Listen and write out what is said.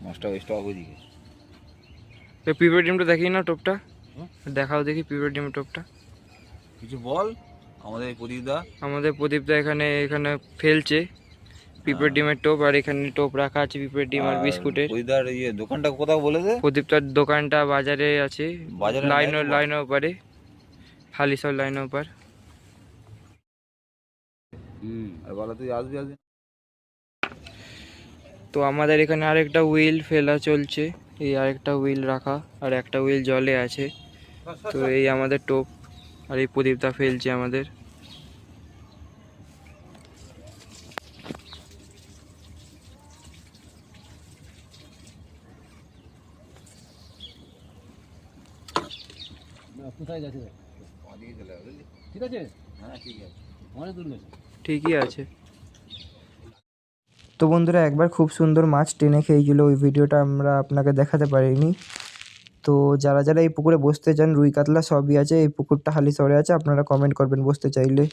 মাছটা স্টক ওইদিকে। পিঁপড়ের ডিমটা দেখি না টোপটা, দেখাও দেখি পিঁপড়ের ডিমের টোপটা। কিছু বল আমাদের প্রদীপদা। আমাদের প্রদীপদা এখানে এখানে ফেলছে পিঁপড়ের ডিমের টোপ, আর এখানে টোপ রাখা আছে পিঁপড়ের ডিম আর বিস্কুটের। প্রদীপদার দোকানটা কোথাও বলে দে। প্রদীপদার দোকানটা বাজারে আছে, বাজারে লাইনের ওপারে, হালিশহর লাইনের ওপার। আর বলো তুই আসবি আসবি। তো আমাদের এখানে আরেকটা হুইল ফেলা চলছে, এই আরেকটা হুইল রাখা, আর একটা হুইল জলে আছে। তো এই আমাদের টোপ, আর এই প্রদীপদা ফেলছে আমাদের। কোথায় যাচ্ছে? ঠিক আছে, হ্যাঁ ঠিক আছে, অনেক দূর গেছে। ঠিকই আছে। তো বন্ধুরা একবার খুব সুন্দর মাছ টেনে খেয়েছিল, ওই ভিডিওটা আমরা আপনাকে দেখাতে পারিনি। তো যারা যারা এই পুকুরে বসতে চান, রুই কাতলা সবই আছে, এই পুকুরটা হালিশহরে আছে, আপনারা কমেন্ট করবেন বসতে চাইলে।